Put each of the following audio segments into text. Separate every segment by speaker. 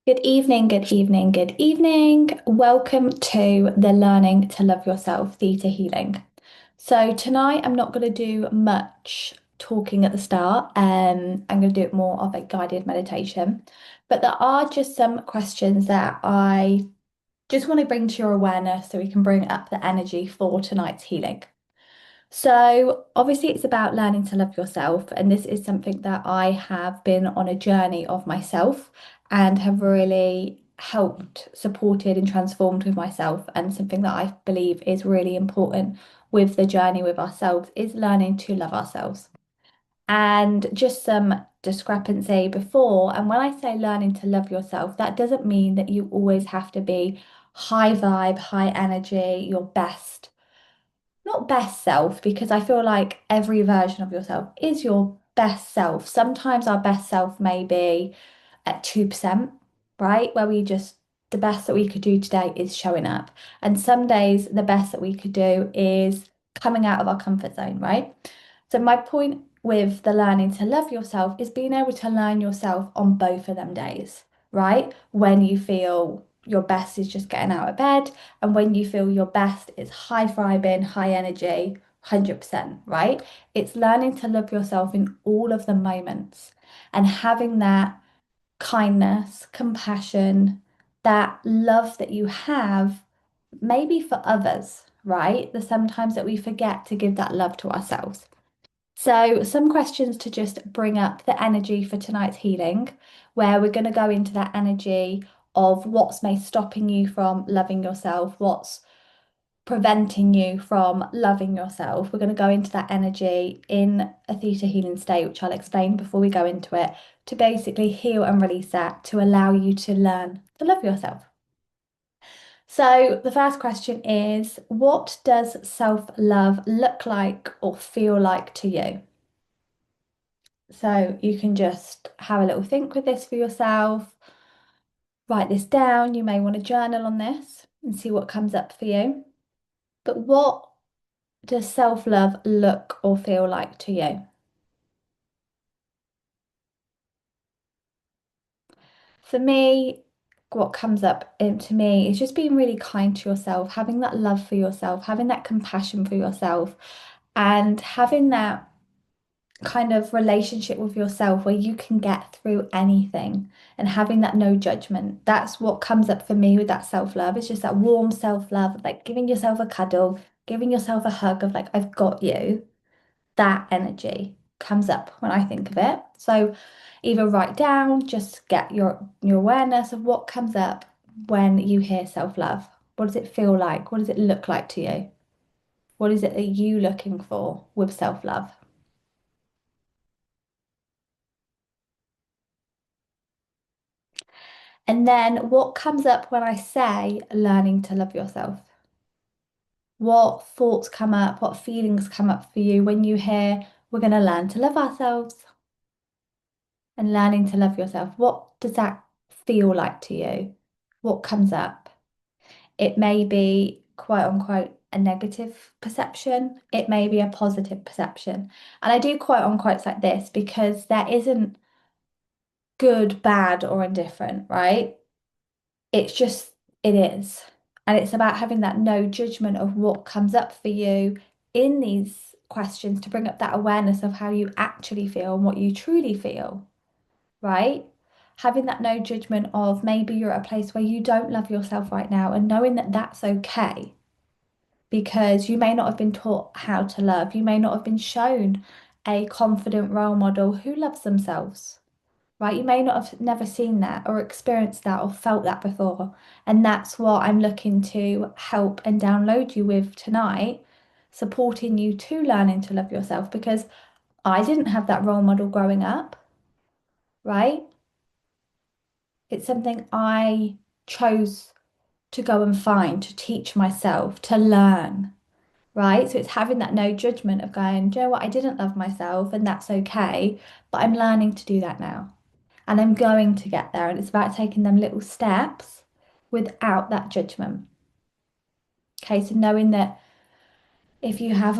Speaker 1: Good evening, good evening, good evening. Welcome to the Learning to Love Yourself Theta Healing. So, tonight I'm not going to do much talking at the start. I'm going to do it more of a guided meditation. But there are just some questions that I just want to bring to your awareness so we can bring up the energy for tonight's healing. So, obviously, it's about learning to love yourself. And this is something that I have been on a journey of myself and have really helped, supported, and transformed with myself. And something that I believe is really important with the journey with ourselves is learning to love ourselves. And just some discrepancy before. And when I say learning to love yourself, that doesn't mean that you always have to be high vibe, high energy, your best not best self, because I feel like every version of yourself is your best self. Sometimes our best self may be at 2%, right? Where the best that we could do today is showing up. And some days, the best that we could do is coming out of our comfort zone, right? So, my point with the learning to love yourself is being able to learn yourself on both of them days, right? When you feel your best is just getting out of bed, and when you feel your best is high vibing, high energy, 100%, right? It's learning to love yourself in all of the moments and having that kindness, compassion, that love that you have, maybe for others, right? There's sometimes that we forget to give that love to ourselves. So, some questions to just bring up the energy for tonight's healing, where we're going to go into that energy of what's may stopping you from loving yourself, what's preventing you from loving yourself. We're going to go into that energy in a theta healing state, which I'll explain before we go into it, to basically heal and release that to allow you to learn to love yourself. So, the first question is, what does self-love look like or feel like to you? So, you can just have a little think with this for yourself, write this down. You may want to journal on this and see what comes up for you. But what does self-love look or feel like to you? For me, what comes up into me is just being really kind to yourself, having that love for yourself, having that compassion for yourself, and having that kind of relationship with yourself where you can get through anything and having that no judgment. That's what comes up for me with that self-love. It's just that warm self-love, like giving yourself a cuddle, giving yourself a hug of like, I've got you. That energy comes up when I think of it. So either write down, just get your awareness of what comes up when you hear self-love. What does it feel like? What does it look like to you? What is it that you looking for with self-love? And then what comes up when I say learning to love yourself? What thoughts come up? What feelings come up for you when you hear we're going to learn to love ourselves and learning to love yourself? What does that feel like to you? What comes up? It may be quote unquote a negative perception. It may be a positive perception. And I do quote unquotes like this because there isn't good, bad, or indifferent, right? It's just, it is. And it's about having that no judgment of what comes up for you in these questions to bring up that awareness of how you actually feel and what you truly feel, right? Having that no judgment of maybe you're at a place where you don't love yourself right now and knowing that that's okay because you may not have been taught how to love. You may not have been shown a confident role model who loves themselves, right? You may not have never seen that or experienced that or felt that before. And that's what I'm looking to help and download you with tonight, supporting you to learning to love yourself because I didn't have that role model growing up, right? It's something I chose to go and find, to teach myself, to learn, right? So it's having that no judgment of going, do you know what? I didn't love myself and that's okay, but I'm learning to do that now. And I'm going to get there. And it's about taking them little steps without that judgment. Okay, so knowing that if you have,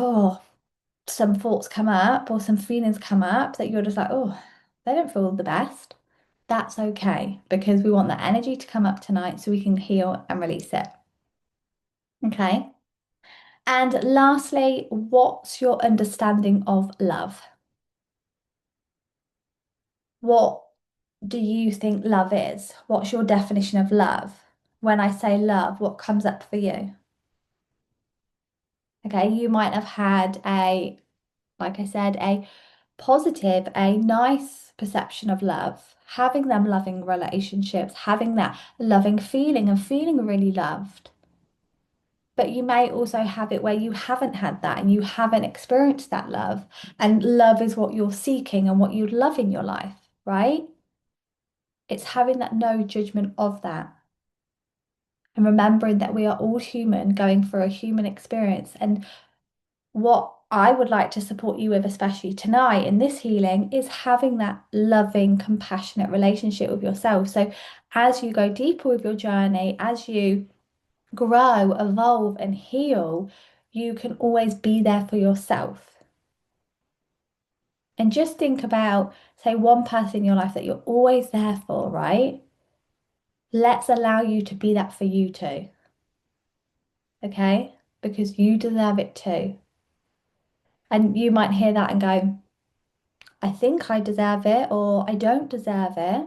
Speaker 1: some thoughts come up or some feelings come up that you're just like, oh, they don't feel the best. That's okay because we want that energy to come up tonight so we can heal and release it. Okay. And lastly, what's your understanding of love? What do you think love is? What's your definition of love? When I say love, what comes up for you? Okay, you might have had like I said, a positive, a nice perception of love, having them loving relationships, having that loving feeling and feeling really loved. But you may also have it where you haven't had that and you haven't experienced that love. And love is what you're seeking and what you'd love in your life, right? It's having that no judgment of that and remembering that we are all human going through a human experience. And what I would like to support you with, especially tonight in this healing, is having that loving, compassionate relationship with yourself. So as you go deeper with your journey, as you grow, evolve, and heal, you can always be there for yourself. And just think about, say, one person in your life that you're always there for, right? Let's allow you to be that for you too, okay? Because you deserve it too. And you might hear that and go, I think I deserve it or I don't deserve it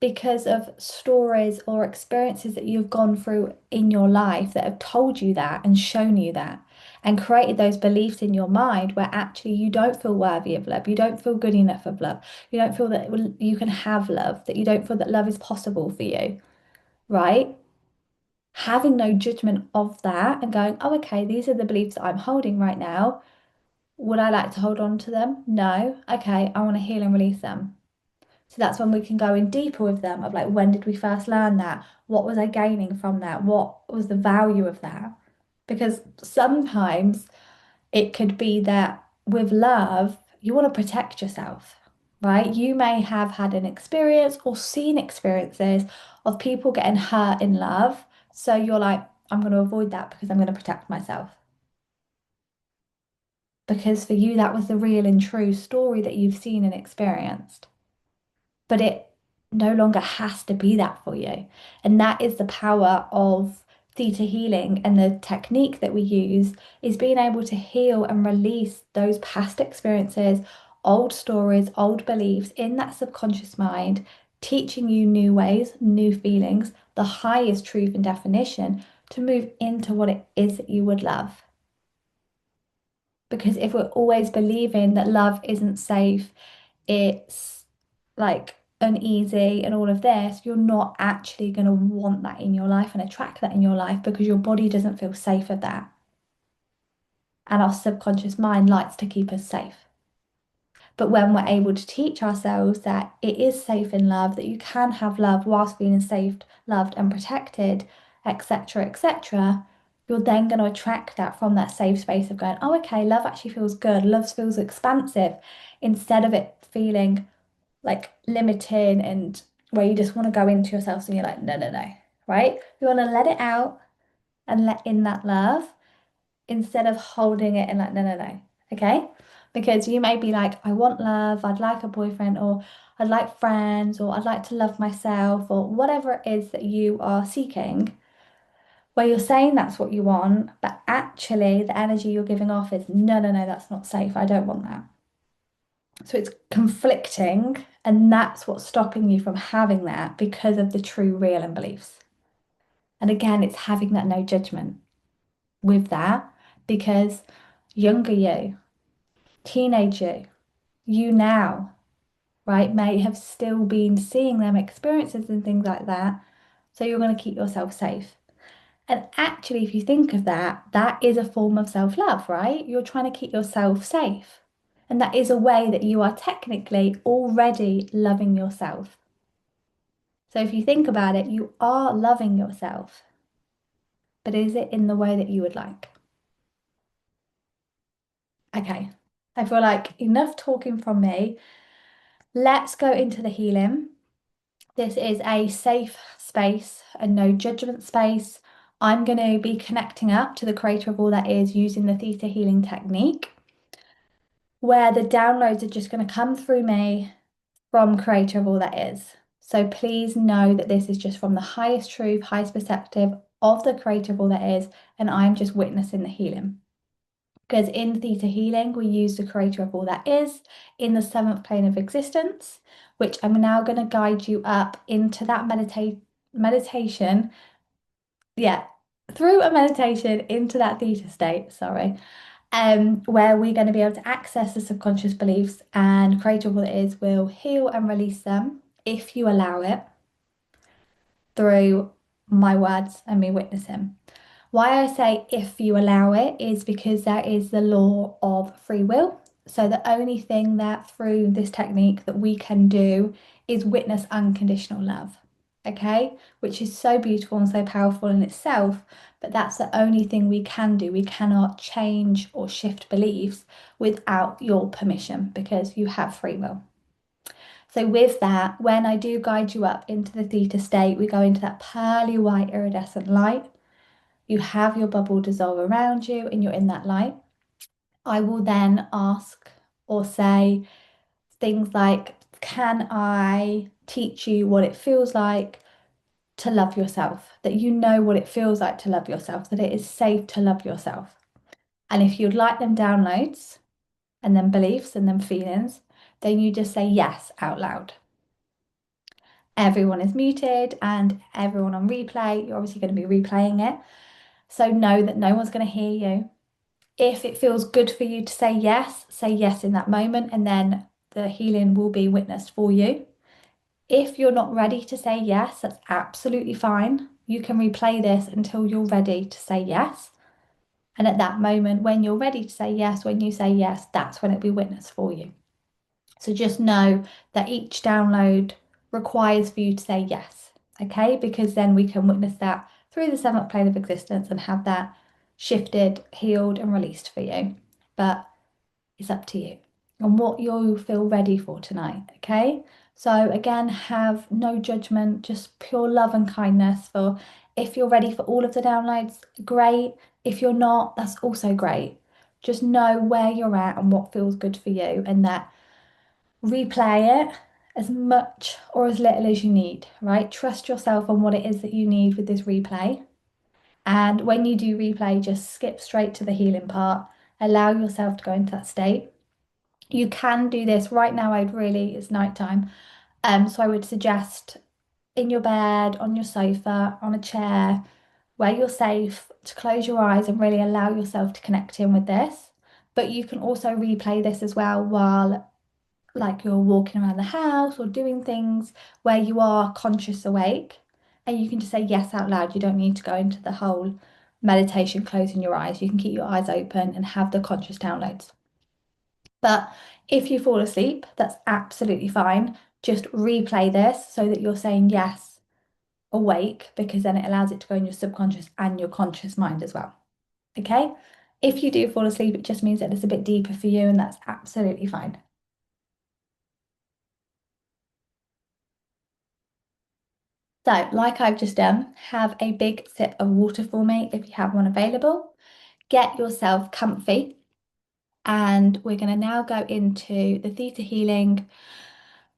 Speaker 1: because of stories or experiences that you've gone through in your life that have told you that and shown you that and created those beliefs in your mind where actually you don't feel worthy of love, you don't feel good enough of love, you don't feel that you can have love, that you don't feel that love is possible for you, right? Having no judgment of that and going, oh, okay, these are the beliefs that I'm holding right now. Would I like to hold on to them? No. Okay, I want to heal and release them. So that's when we can go in deeper with them of like, when did we first learn that? What was I gaining from that? What was the value of that? Because sometimes it could be that with love, you want to protect yourself, right? You may have had an experience or seen experiences of people getting hurt in love. So you're like, I'm going to avoid that because I'm going to protect myself. Because for you, that was the real and true story that you've seen and experienced. But it no longer has to be that for you. And that is the power of theta healing and the technique that we use is being able to heal and release those past experiences, old stories, old beliefs in that subconscious mind, teaching you new ways, new feelings, the highest truth and definition to move into what it is that you would love. Because if we're always believing that love isn't safe, it's like uneasy and all of this, you're not actually going to want that in your life and attract that in your life because your body doesn't feel safe with that. And our subconscious mind likes to keep us safe. But when we're able to teach ourselves that it is safe in love, that you can have love whilst feeling safe, loved, and protected, etc., etc., you're then going to attract that from that safe space of going, oh, okay, love actually feels good, love feels expansive, instead of it feeling like limiting and where you just want to go into yourself and you're like, no, no, no, right? You want to let it out and let in that love instead of holding it and like, no, no, no, okay? Because you may be like, I want love, I'd like a boyfriend, or I'd like friends, or I'd like to love myself, or whatever it is that you are seeking, where you're saying that's what you want, but actually the energy you're giving off is, no, no, no, that's not safe, I don't want that. So it's conflicting, and that's what's stopping you from having that because of the true, real, and beliefs. And again, it's having that no judgment with that because younger you, teenage you now, right, may have still been seeing them experiences and things like that. So you're going to keep yourself safe. And actually, if you think of that, that is a form of self-love, right? You're trying to keep yourself safe. And that is a way that you are technically already loving yourself. So if you think about it, you are loving yourself, but is it in the way that you would like? Okay, I feel like enough talking from me. Let's go into the healing. This is a safe space, a no judgment space. I'm going to be connecting up to the creator of all that is using the theta healing technique, where the downloads are just going to come through me from Creator of all that is. So please know that this is just from the highest truth, highest perspective of the Creator of all that is, and I'm just witnessing the healing. Because in Theta Healing, we use the Creator of all that is in the seventh plane of existence, which I'm now going to guide you up into that meditation. Yeah, through a meditation into that Theta state, sorry, where we're going to be able to access the subconscious beliefs, and Creator of all that is will heal and release them if you allow it through my words and me witnessing. Why I say if you allow it is because there is the law of free will. So the only thing that through this technique that we can do is witness unconditional love. Okay, which is so beautiful and so powerful in itself, but that's the only thing we can do. We cannot change or shift beliefs without your permission because you have free will. So with that, when I do guide you up into the theta state, we go into that pearly white iridescent light. You have your bubble dissolve around you and you're in that light. I will then ask or say things like, can I teach you what it feels like to love yourself? That you know what it feels like to love yourself, that it is safe to love yourself. And if you'd like them downloads and then beliefs and then feelings, then you just say yes out loud. Everyone is muted and everyone on replay, you're obviously going to be replaying it. So know that no one's going to hear you. If it feels good for you to say yes in that moment, and then the healing will be witnessed for you. If you're not ready to say yes, that's absolutely fine. You can replay this until you're ready to say yes. And at that moment, when you're ready to say yes, when you say yes, that's when it'll be witnessed for you. So just know that each download requires for you to say yes, okay? Because then we can witness that through the seventh plane of existence and have that shifted, healed, and released for you. But it's up to you and what you feel ready for tonight, okay? So again, have no judgment, just pure love and kindness for if you're ready for all of the downloads, great. If you're not, that's also great. Just know where you're at and what feels good for you, and that replay it as much or as little as you need, right? Trust yourself on what it is that you need with this replay. And when you do replay, just skip straight to the healing part. Allow yourself to go into that state. You can do this right now. It's nighttime. So I would suggest in your bed, on your sofa, on a chair, where you're safe, to close your eyes and really allow yourself to connect in with this. But you can also replay this as well while like you're walking around the house or doing things where you are conscious awake, and you can just say yes out loud. You don't need to go into the whole meditation closing your eyes. You can keep your eyes open and have the conscious downloads. But if you fall asleep, that's absolutely fine. Just replay this so that you're saying yes awake, because then it allows it to go in your subconscious and your conscious mind as well. Okay? If you do fall asleep, it just means that it's a bit deeper for you, and that's absolutely fine. So, like I've just done, have a big sip of water for me if you have one available. Get yourself comfy, and we're going to now go into the theta healing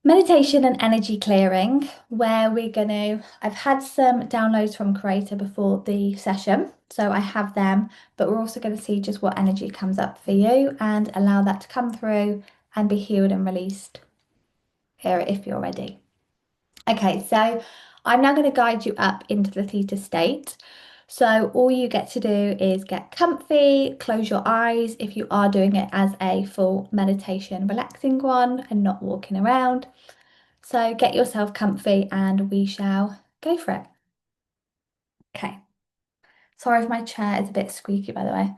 Speaker 1: meditation and energy clearing, where I've had some downloads from Creator before the session, so I have them, but we're also going to see just what energy comes up for you and allow that to come through and be healed and released here if you're ready. Okay, so I'm now going to guide you up into the theta state. So all you get to do is get comfy, close your eyes if you are doing it as a full meditation, relaxing one and not walking around. So get yourself comfy and we shall go for it. Okay. Sorry if my chair is a bit squeaky, by the way.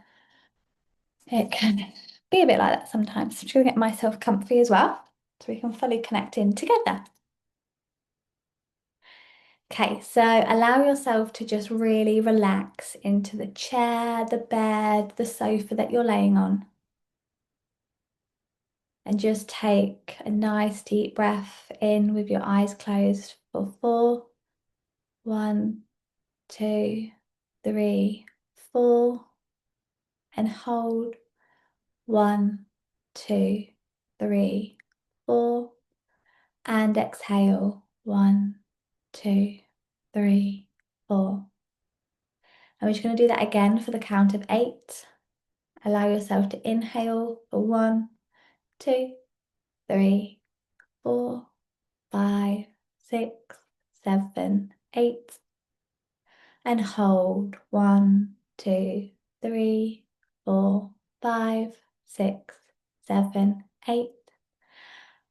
Speaker 1: It can be a bit like that sometimes. I'm just going to get myself comfy as well so we can fully connect in together. Okay, so allow yourself to just really relax into the chair, the bed, the sofa that you're laying on. And just take a nice deep breath in with your eyes closed for 4. 1, 2, 3, 4. And hold. 1, 2, 3, 4. And exhale. 1, 2, 3, 4. And we're just going to do that again for the count of 8. Allow yourself to inhale for 1, 2, 3, 4, 5, 6, 7, 8. And hold. 1, 2, 3, 4, 5, 6, 7, 8.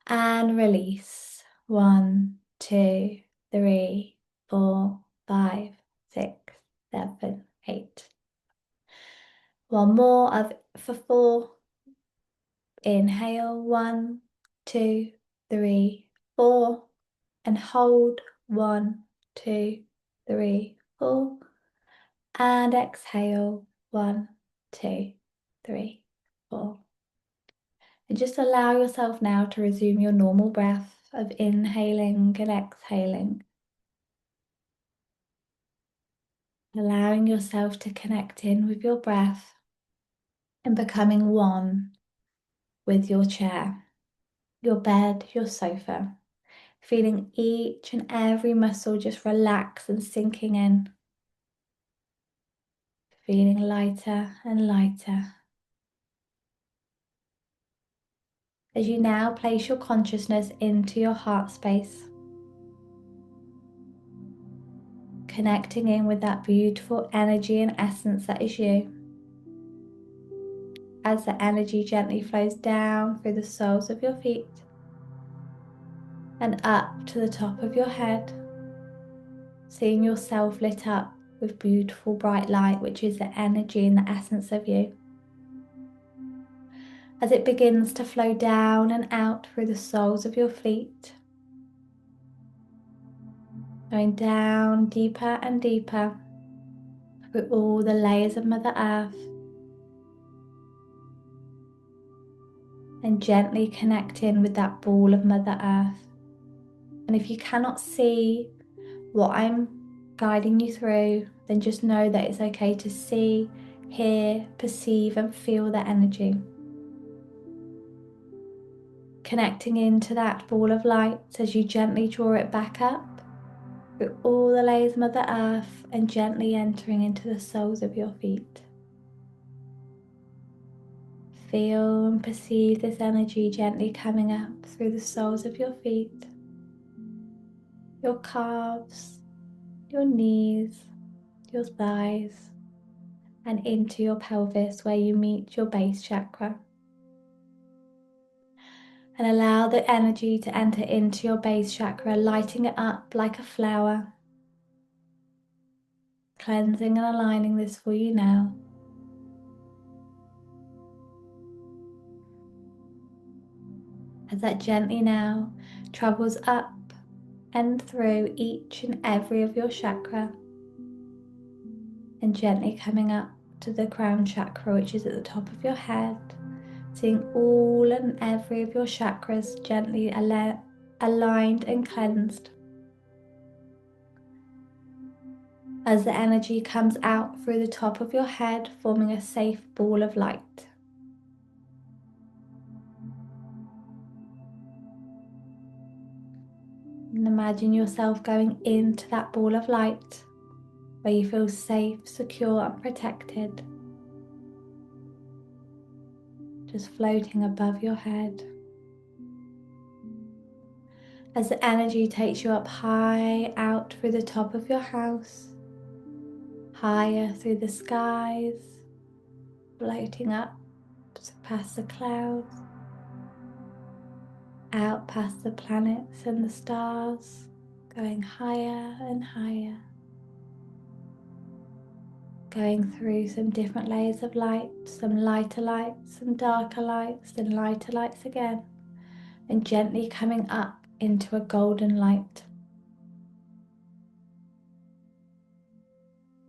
Speaker 1: And release. 1, 2, 3, 4, 5, 6, 7, 8. One more for 4. Inhale. 1, 2, 3, 4. And hold. 1, 2, 3, 4. And exhale. 1, 2, 3, 4. And just allow yourself now to resume your normal breath of inhaling and exhaling. Allowing yourself to connect in with your breath and becoming one with your chair, your bed, your sofa. Feeling each and every muscle just relax and sinking in. Feeling lighter and lighter. As you now place your consciousness into your heart space, connecting in with that beautiful energy and essence that is you. As the energy gently flows down through the soles of your feet and up to the top of your head, seeing yourself lit up with beautiful bright light, which is the energy and the essence of you. As it begins to flow down and out through the soles of your feet, going down deeper and deeper through all the layers of Mother Earth, and gently connect in with that ball of Mother Earth. And if you cannot see what I'm guiding you through, then just know that it's okay to see, hear, perceive and feel the energy. Connecting into that ball of light as you gently draw it back up through all the layers of Mother Earth and gently entering into the soles of your feet. Feel and perceive this energy gently coming up through the soles of your feet, your calves, your knees, your thighs, and into your pelvis where you meet your base chakra. And allow the energy to enter into your base chakra, lighting it up like a flower. Cleansing and aligning this for you now. As that gently now travels up and through each and every of your chakra, and gently coming up to the crown chakra, which is at the top of your head, seeing all and every of your chakras gently aligned and cleansed. As the energy comes out through the top of your head, forming a safe ball of light. And imagine yourself going into that ball of light where you feel safe, secure and protected. Just floating above your head. As the energy takes you up high out through the top of your house, higher through the skies, floating up past the clouds, out past the planets and the stars, going higher and higher, going through some different layers of light, some lighter lights, some darker lights, then lighter lights again, and gently coming up into a golden light,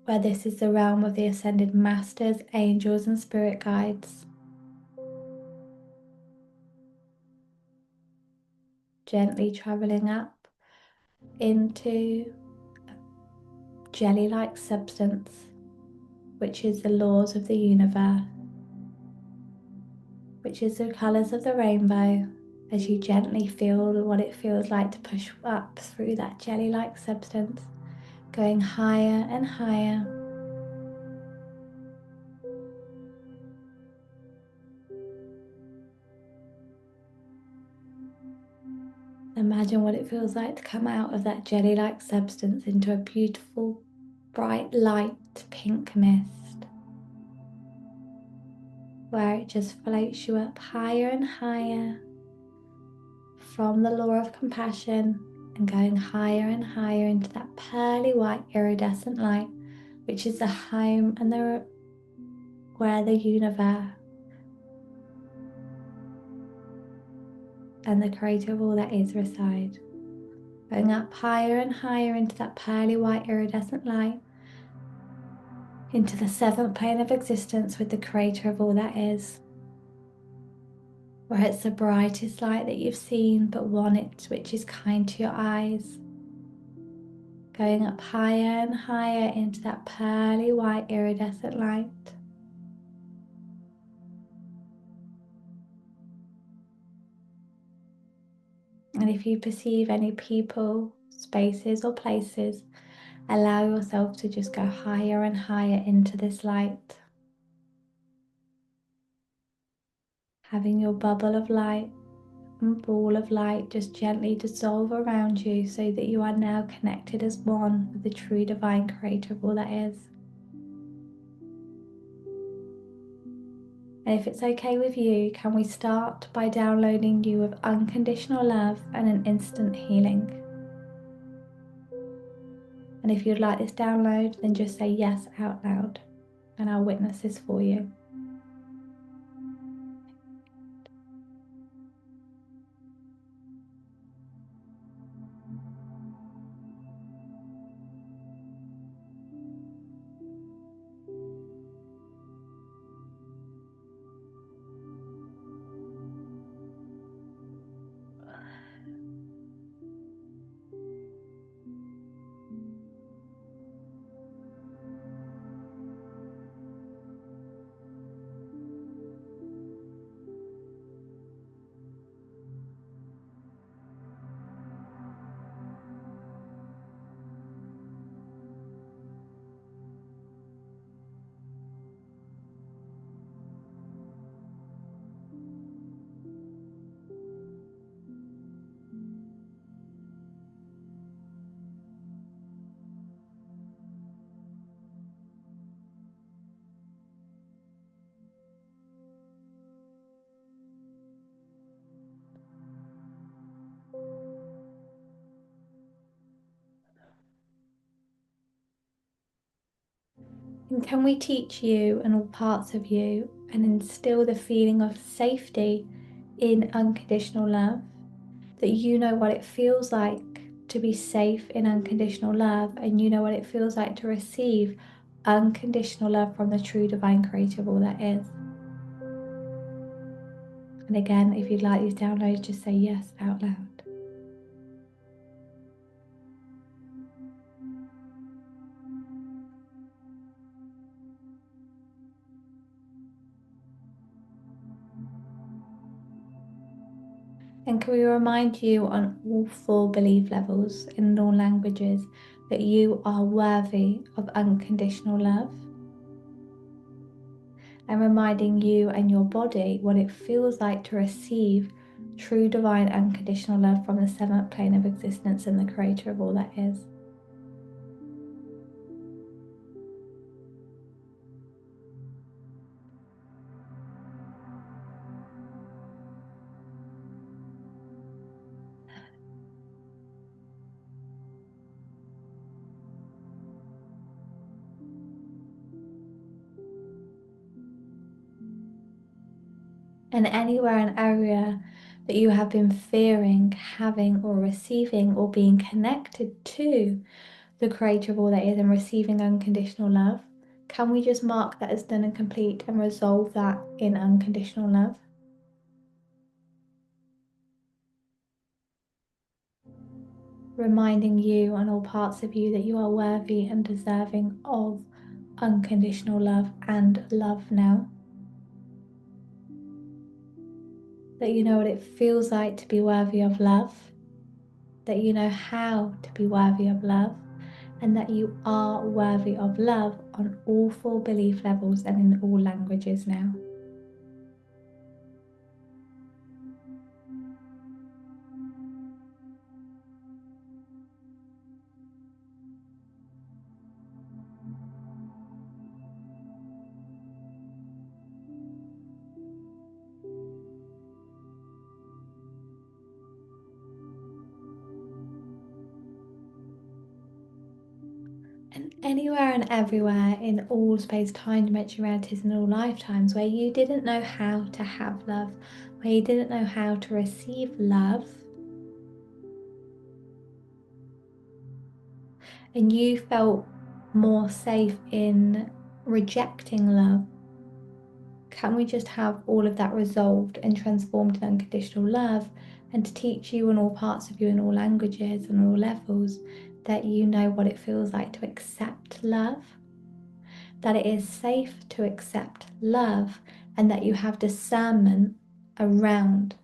Speaker 1: where this is the realm of the ascended masters, angels and spirit guides. Gently traveling up into a jelly-like substance, which is the laws of the universe, which is the colours of the rainbow, as you gently feel what it feels like to push up through that jelly-like substance, going higher and higher. Imagine what it feels like to come out of that jelly-like substance into a beautiful, bright, light pink mist, where it just floats you up higher and higher from the law of compassion and going higher and higher into that pearly white iridescent light, which is the home and where the universe and the creator of all that is reside. Going up higher and higher into that pearly white iridescent light, into the seventh plane of existence with the creator of all that is, where it's the brightest light that you've seen, but one which is kind to your eyes. Going up higher and higher into that pearly white iridescent light. And if you perceive any people, spaces, or places, allow yourself to just go higher and higher into this light. Having your bubble of light and ball of light just gently dissolve around you so that you are now connected as one with the true divine creator of all that is. And if it's okay with you, can we start by downloading you with unconditional love and an instant healing? And if you'd like this download, then just say yes out loud and I'll witness this for you. And can we teach you and all parts of you and instill the feeling of safety in unconditional love? That you know what it feels like to be safe in unconditional love, and you know what it feels like to receive unconditional love from the true divine creator of all that is. And again, if you'd like these downloads, just say yes out loud. And can we remind you on all four belief levels in all languages that you are worthy of unconditional love? And reminding you and your body what it feels like to receive true divine unconditional love from the seventh plane of existence and the creator of all that is. And anywhere an area that you have been fearing having or receiving or being connected to the creator of all that is and receiving unconditional love, can we just mark that as done and complete and resolve that in unconditional love? Reminding you and all parts of you that you are worthy and deserving of unconditional love and love now. that you know what it feels like to be worthy of love, that you know how to be worthy of love, and that you are worthy of love on all 4 belief levels and in all languages now. And anywhere and everywhere in all space, time, dimension, realities, and all lifetimes where you didn't know how to have love, where you didn't know how to receive love, and you felt more safe in rejecting love, can we just have all of that resolved and transformed in unconditional love, and to teach you in all parts of you in all languages and all levels that you know what it feels like to accept love, that it is safe to accept love, and that you have discernment around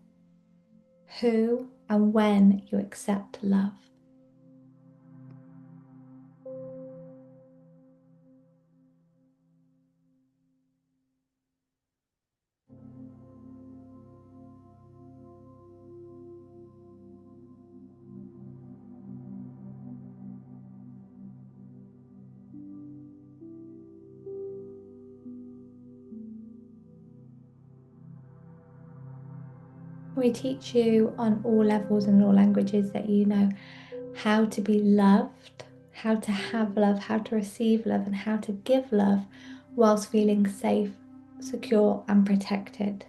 Speaker 1: who and when you accept love. We teach you on all levels and all languages that you know how to be loved, how to have love, how to receive love, and how to give love whilst feeling safe, secure, and protected.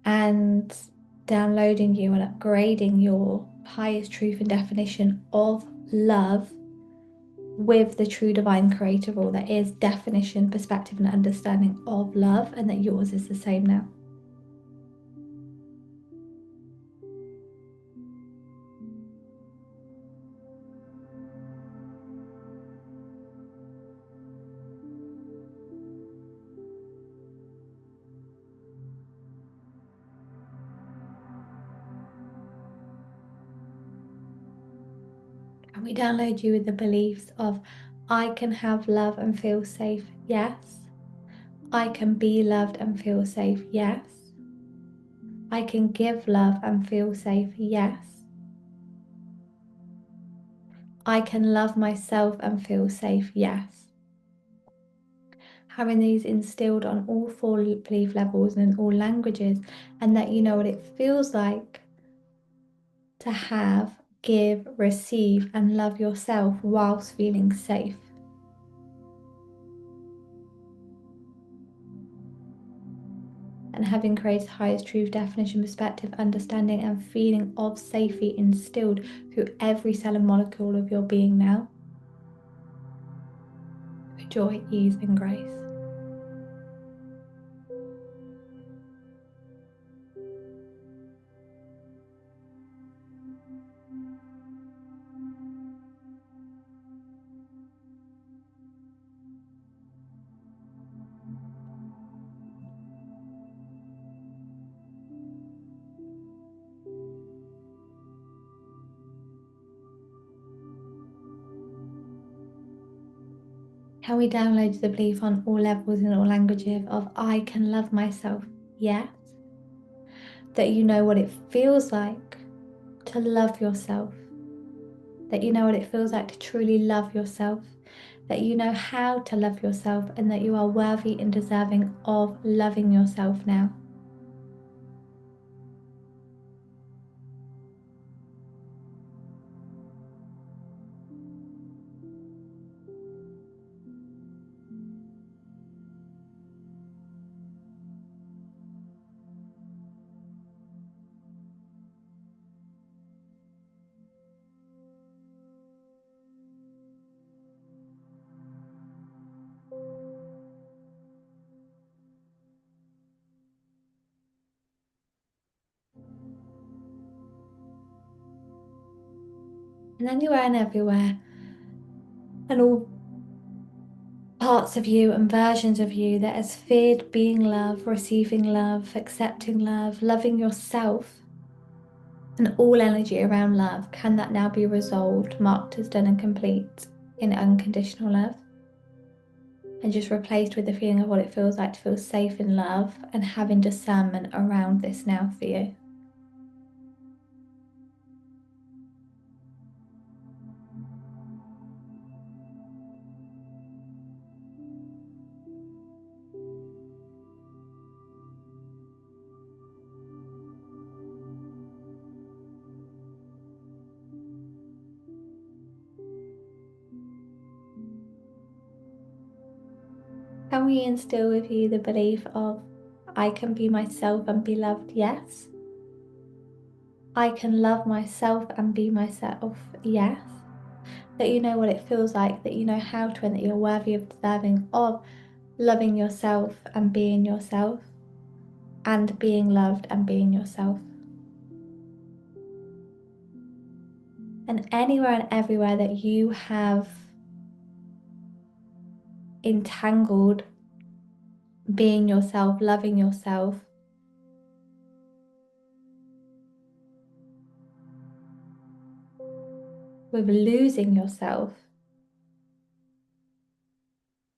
Speaker 1: And downloading you and upgrading your highest truth and definition of love with the true divine creator rule that is definition, perspective, and understanding of love, and that yours is the same now. And we download you with the beliefs of I can have love and feel safe, yes. I can be loved and feel safe, yes. I can give love and feel safe, yes. I can love myself and feel safe, yes. Having these instilled on all 4 belief levels and in all languages, and that you know what it feels like to have, give, receive, and love yourself whilst feeling safe. And having created highest truth, definition, perspective, understanding, and feeling of safety instilled through every cell and molecule of your being now, with joy, ease, and grace. Can we download the belief on all levels in all languages of I can love myself, yes? That you know what it feels like to love yourself, that you know what it feels like to truly love yourself, that you know how to love yourself, and that you are worthy and deserving of loving yourself now. And anywhere and everywhere, and all parts of you and versions of you that has feared being loved, receiving love, accepting love, loving yourself, and all energy around love, can that now be resolved, marked as done and complete in unconditional love? And just replaced with the feeling of what it feels like to feel safe in love and having discernment around this now for you. Can we instill with you the belief of, I can be myself and be loved? Yes. I can love myself and be myself? Yes. That you know what it feels like, that you know how to, and that you're worthy of deserving of loving yourself and being yourself, and being loved and being yourself. And anywhere and everywhere that you have entangled being yourself, loving yourself, with losing yourself,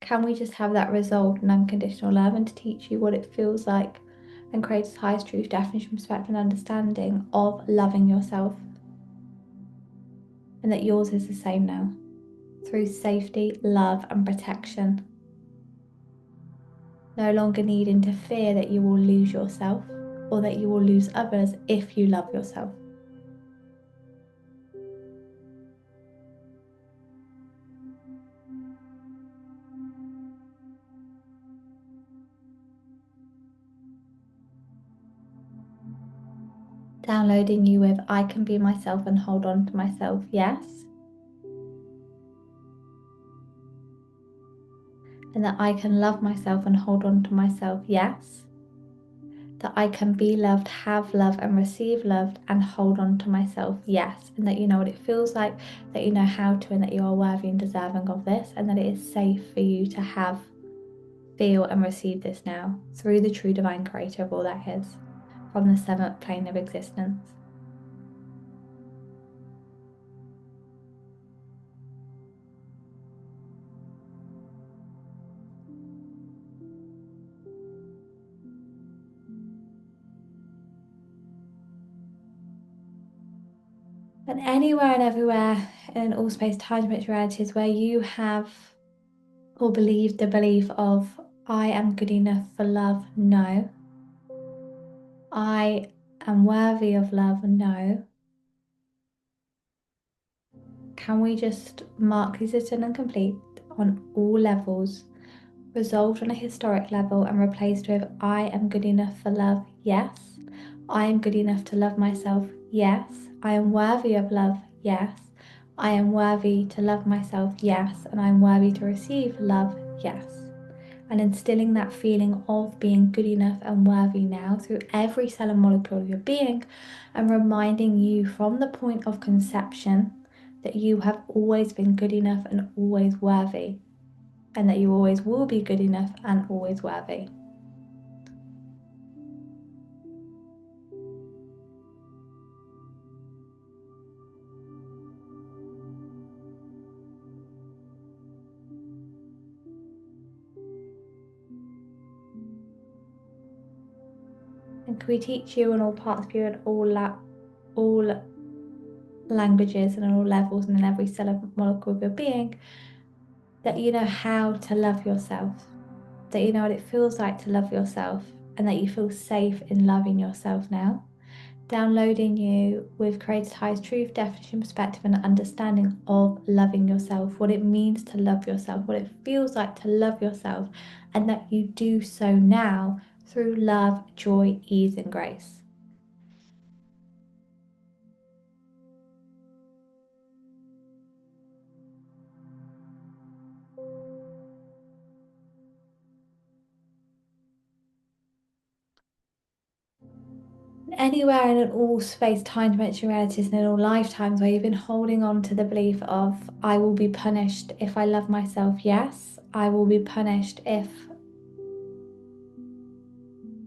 Speaker 1: can we just have that resolved in unconditional love, and to teach you what it feels like and create its highest truth, definition, perspective, and understanding of loving yourself, and that yours is the same now, through safety, love, and protection. No longer needing to fear that you will lose yourself or that you will lose others if you love yourself. Downloading you with, I can be myself and hold on to myself, yes. And that I can love myself and hold on to myself, yes. That I can be loved, have love, and receive love and hold on to myself, yes. And that you know what it feels like, that you know how to, and that you are worthy and deserving of this, and that it is safe for you to have, feel, and receive this now through the true divine creator of all that is, from the seventh plane of existence. And anywhere and everywhere in all space, time, dimension, realities where you have or believe the belief of, I am good enough for love, no. I am worthy of love, no. Can we just mark these as done and complete on all levels, resolved on a historic level, and replaced with, I am good enough for love, yes. I am good enough to love myself, yes. I am worthy of love, yes. I am worthy to love myself, yes. And I am worthy to receive love, yes. And instilling that feeling of being good enough and worthy now through every cell and molecule of your being, and reminding you from the point of conception that you have always been good enough and always worthy, and that you always will be good enough and always worthy. And can we teach you in all parts of you and all languages and on all levels and in every cell of molecule of your being, that you know how to love yourself, that you know what it feels like to love yourself, and that you feel safe in loving yourself now. Downloading you with created highest truth, definition, perspective, and understanding of loving yourself, what it means to love yourself, what it feels like to love yourself, and that you do so now through love, joy, ease, and grace. Anywhere and in all space, time, dimension, realities, and in all lifetimes where you've been holding on to the belief of, I will be punished if I love myself, yes. I will be punished if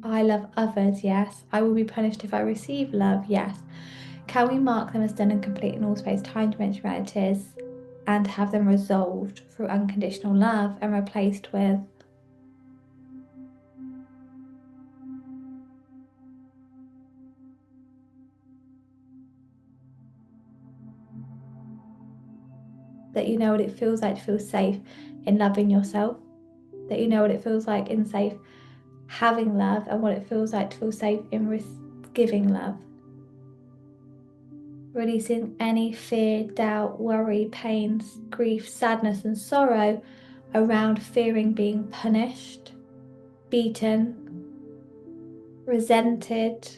Speaker 1: I love others, yes. I will be punished if I receive love, yes. Can we mark them as done and complete in all space, time, dimension, realities, and have them resolved through unconditional love and replaced with that you know what it feels like to feel safe in loving yourself, that you know what it feels like in safe having love and what it feels like to feel safe in giving love. Releasing any fear, doubt, worry, pain, grief, sadness, and sorrow around fearing being punished, beaten, resented,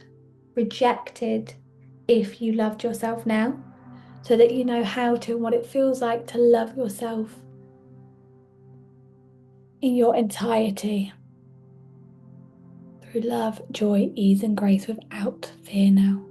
Speaker 1: rejected if you loved yourself now, so that you know how to and what it feels like to love yourself in your entirety through love, joy, ease, and grace without fear now.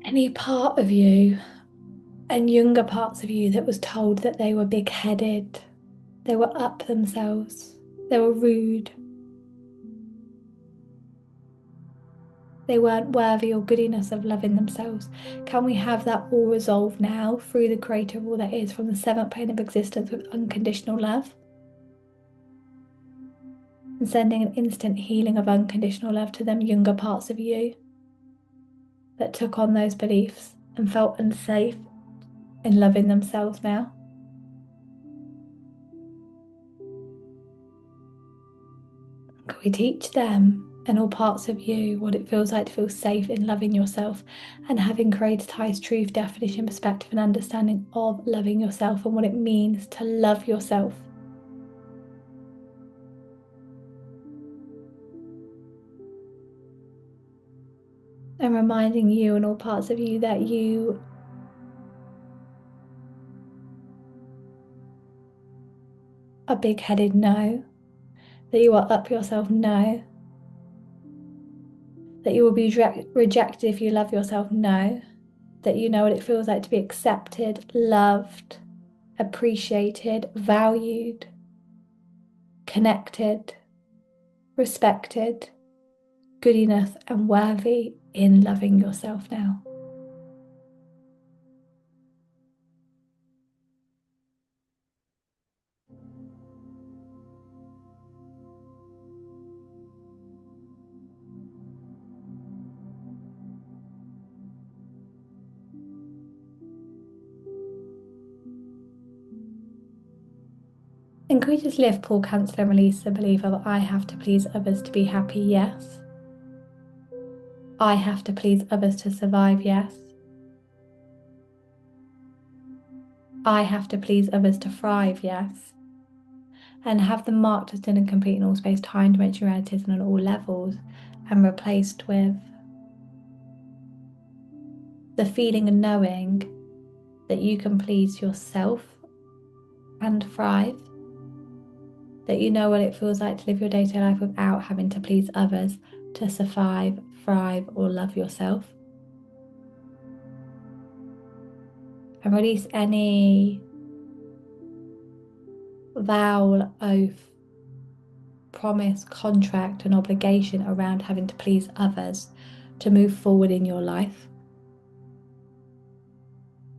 Speaker 1: Any part of you and younger parts of you that was told that they were big-headed, they were up themselves, they were rude, they weren't worthy or good enough of loving themselves. Can we have that all resolved now through the creator of all that is from the seventh plane of existence with unconditional love? And sending an instant healing of unconditional love to them younger parts of you that took on those beliefs and felt unsafe in loving themselves now. Can we teach them and all parts of you what it feels like to feel safe in loving yourself and having created highest truth, definition, perspective, and understanding of loving yourself and what it means to love yourself? And reminding you and all parts of you that you are big-headed, no. That you are up yourself, no. That you will be rejected if you love yourself, no. That you know what it feels like to be accepted, loved, appreciated, valued, connected, respected, good enough, and worthy in loving yourself now. And can we just lift, pull, cancel, and release the belief of I have to please others to be happy? Yes. I have to please others to survive? Yes. I have to please others to thrive? Yes. And have them marked as done and complete in all space, time, dimension, realities, and on all levels, and replaced with the feeling and knowing that you can please yourself and thrive, that you know what it feels like to live your day-to-day life without having to please others to survive, thrive, or love yourself. And release any vow, oath, promise, contract, and obligation around having to please others to move forward in your life.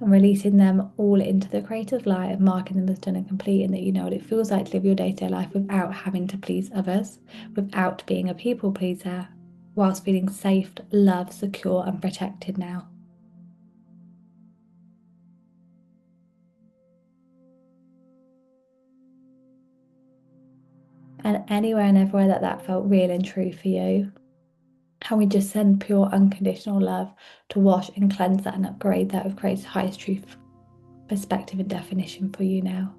Speaker 1: And releasing them all into the creative light of marking them as done and complete, and that you know what it feels like to live your day-to-day life without having to please others, without being a people pleaser, whilst feeling safe, loved, secure, and protected now. And anywhere and everywhere that felt real and true for you, can we just send pure unconditional love to wash and cleanse that and upgrade that with created highest truth, perspective, and definition for you now?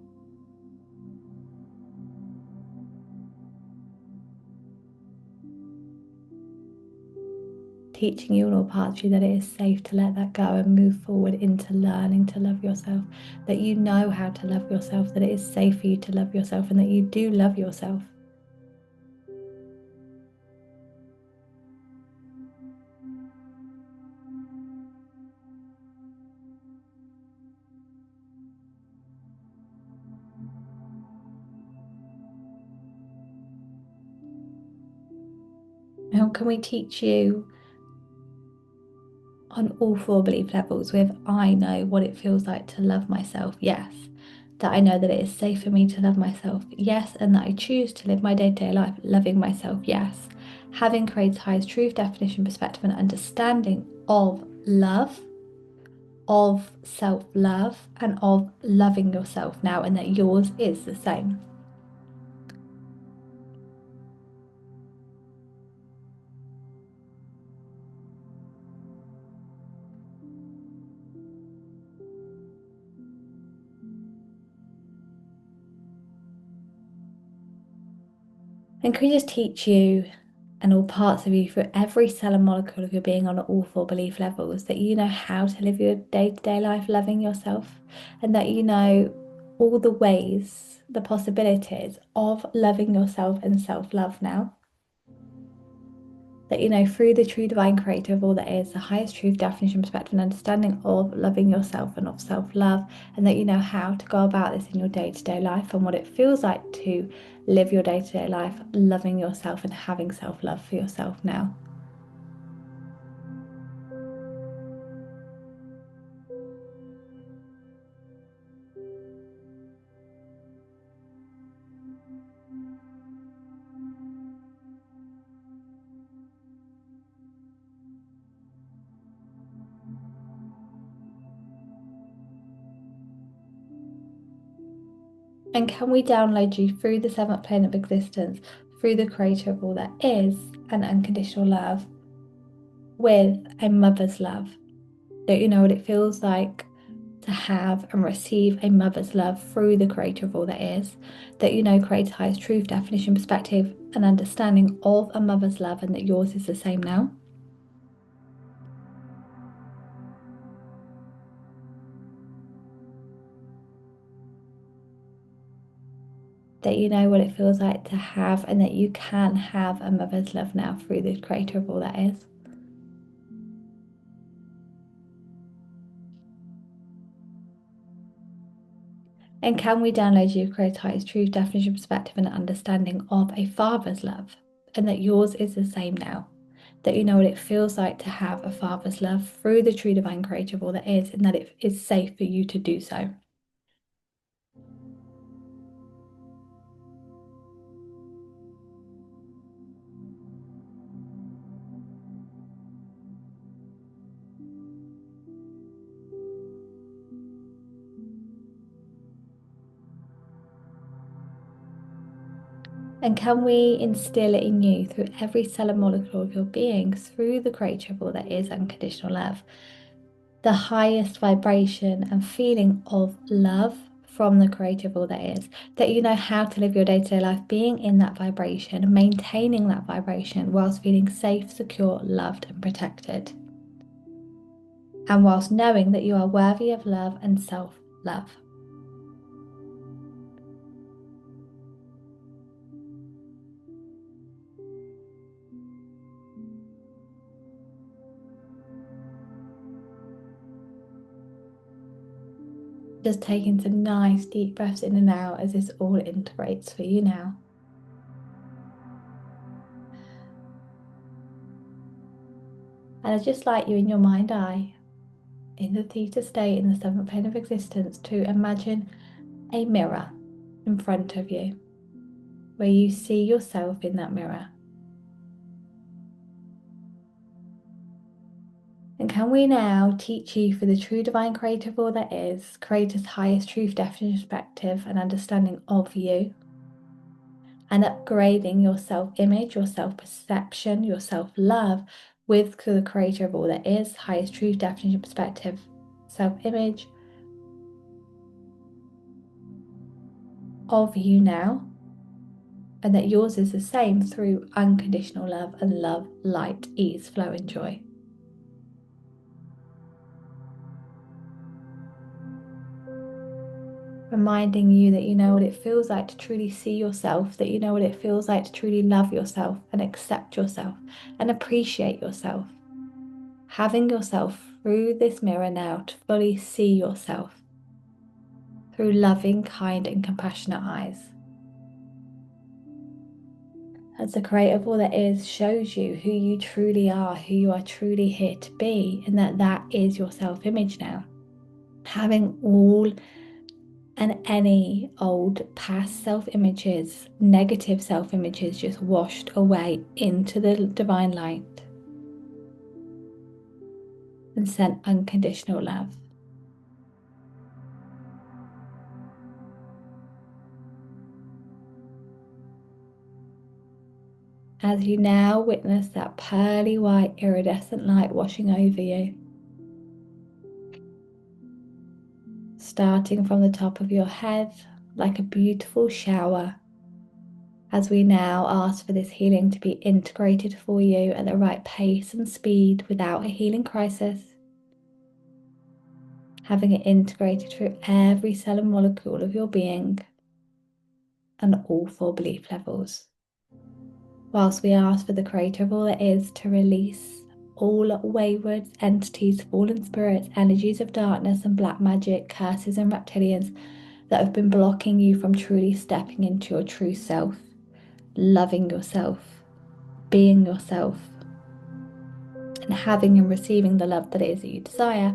Speaker 1: teaching you and all parts of you that it is safe to let that go and move forward into learning to love yourself, that you know how to love yourself, that it is safe for you to love yourself, and that you do love yourself. How can we teach you on all four belief levels with I know what it feels like to love myself, yes. That I know that it is safe for me to love myself, yes. And that I choose to live my day-to-day life loving myself, yes. Having created highest truth, definition, perspective, and understanding of love, of self-love, and of loving yourself now, and that yours is the same. And can we just teach you and all parts of you through every cell and molecule of your being on all four belief levels, that you know how to live your day-to-day life loving yourself, and that you know all the ways, the possibilities of loving yourself and self-love now. That you know through the true divine creator of all that is, the highest truth, definition, perspective, and understanding of loving yourself and of self-love, and that you know how to go about this in your day-to-day life and what it feels like to live your day-to-day life loving yourself and having self-love for yourself now. And can we download you through the seventh plane of existence, through the creator of all that is, and unconditional love, with a mother's love? Don't you know what it feels like to have and receive a mother's love through the creator of all that is? That you know creates highest truth, definition, perspective, and understanding of a mother's love, and that yours is the same now. That you know what it feels like to have, and that you can have a mother's love now through the creator of all that is. And can we download you create highest truth, definition, perspective, and understanding of a father's love, and that yours is the same now? That you know what it feels like to have a father's love through the true divine creator of all that is, and that it is safe for you to do so. And can we instill it in you through every cell and molecule of your being, through the creator of all that is unconditional love, the highest vibration and feeling of love from the creator of all that is, that you know how to live your day-to-day life being in that vibration, maintaining that vibration whilst feeling safe, secure, loved, and protected, and whilst knowing that you are worthy of love and self-love. Just taking some nice deep breaths in and out as this all integrates for you now. And I'd just like you in your mind eye, in the theta state, in the seventh plane of existence, to imagine a mirror in front of you, where you see yourself in that mirror. And can we now teach you for the true divine creator of all that is, creator's highest truth, definition, perspective, and understanding of you, and upgrading your self-image, your self-perception, your self-love with the creator of all that is, highest truth, definition, perspective, self-image of you now, and that yours is the same through unconditional love and love, light, ease, flow, and joy. reminding you that you know what it feels like to truly see yourself, that you know what it feels like to truly love yourself and accept yourself and appreciate yourself. Having yourself through this mirror now to fully see yourself through loving, kind, and compassionate eyes. As the creator of all that is shows you who you truly are, who you are truly here to be, and that is your self-image now. Having all and any old past self-images, negative self-images just washed away into the divine light and sent unconditional love. As you now witness that pearly white iridescent light washing over you, starting from the top of your head like a beautiful shower, as we now ask for this healing to be integrated for you at the right pace and speed without a healing crisis, having it integrated through every cell and molecule of your being and all four belief levels. Whilst we ask for the creator of all that is to release all wayward entities, fallen spirits, energies of darkness and black magic, curses and reptilians that have been blocking you from truly stepping into your true self, loving yourself, being yourself, and having and receiving the love that it is that you desire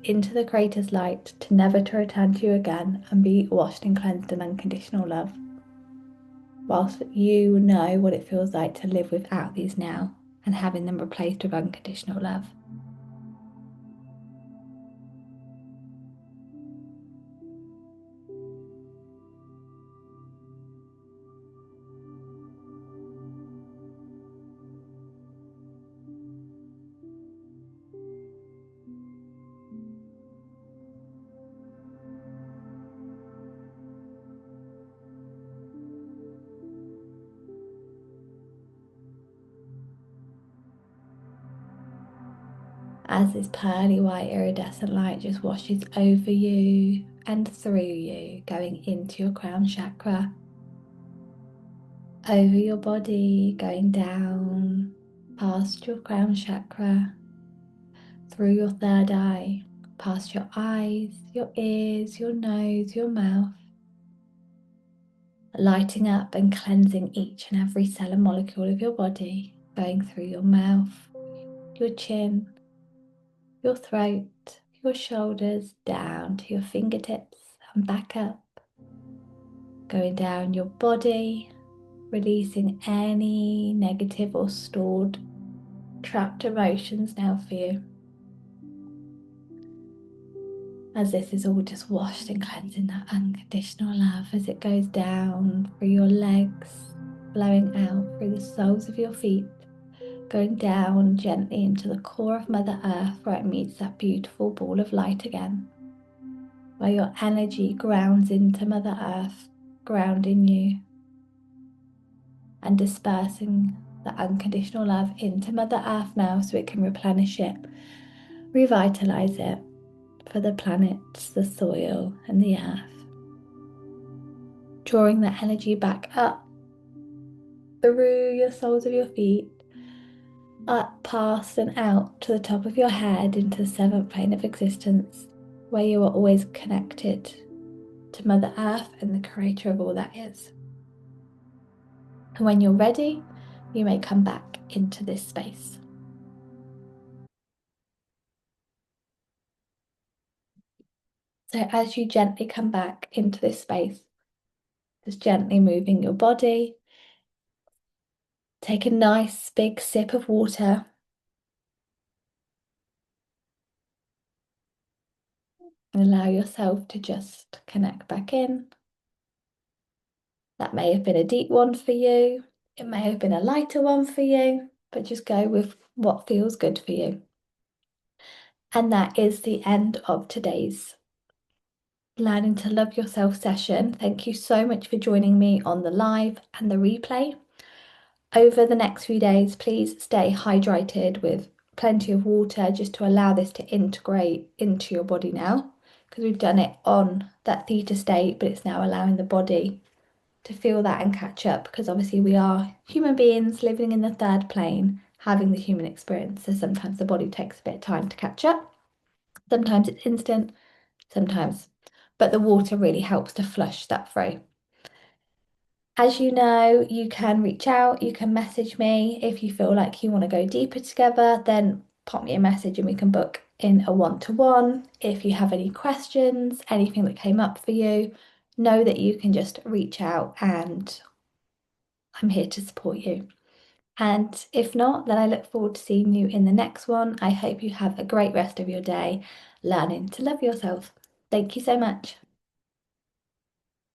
Speaker 1: into the Creator's light to never to return to you again and be washed and cleansed in unconditional love. Whilst you know what it feels like to live without these now and having them replaced with unconditional love. As this pearly white iridescent light just washes over you and through you, going into your crown chakra, over your body, going down past your crown chakra, through your third eye, past your eyes, your ears, your nose, your mouth, lighting up and cleansing each and every cell and molecule of your body, going through your mouth, your chin, your throat, your shoulders, down to your fingertips and back up, going down your body, releasing any negative or stored, trapped emotions now for you. As this is all just washed and cleansing that unconditional love as it goes down through your legs, flowing out through the soles of your feet, going down gently into the core of Mother Earth where it meets that beautiful ball of light again, where your energy grounds into Mother Earth, grounding you and dispersing the unconditional love into Mother Earth now so it can replenish it, revitalize it for the planets, the soil and the earth. Drawing that energy back up through your soles of your feet, up past and out to the top of your head into the seventh plane of existence, where you are always connected to Mother Earth and the creator of all that is. And when you're ready, you may come back into this space. So as you gently come back into this space, just gently moving your body, take a nice big sip of water. And allow yourself to just connect back in. That may have been a deep one for you. It may have been a lighter one for you, but just go with what feels good for you. And that is the end of today's Learning to Love Yourself session. Thank you so much for joining me on the live and the replay. Over the next few days, please stay hydrated with plenty of water just to allow this to integrate into your body now, because we've done it on that theta state, but it's now allowing the body to feel that and catch up, because obviously we are human beings living in the third plane, having the human experience. So sometimes the body takes a bit of time to catch up. Sometimes it's instant, sometimes, but the water really helps to flush that through. As you know, you can reach out, you can message me if you feel like you want to go deeper together, then pop me a message and we can book in a one-to-one. If you have any questions, anything that came up for you, know that you can just reach out and I'm here to support you. And if not, then I look forward to seeing you in the next one. I hope you have a great rest of your day learning to love yourself. Thank you so much.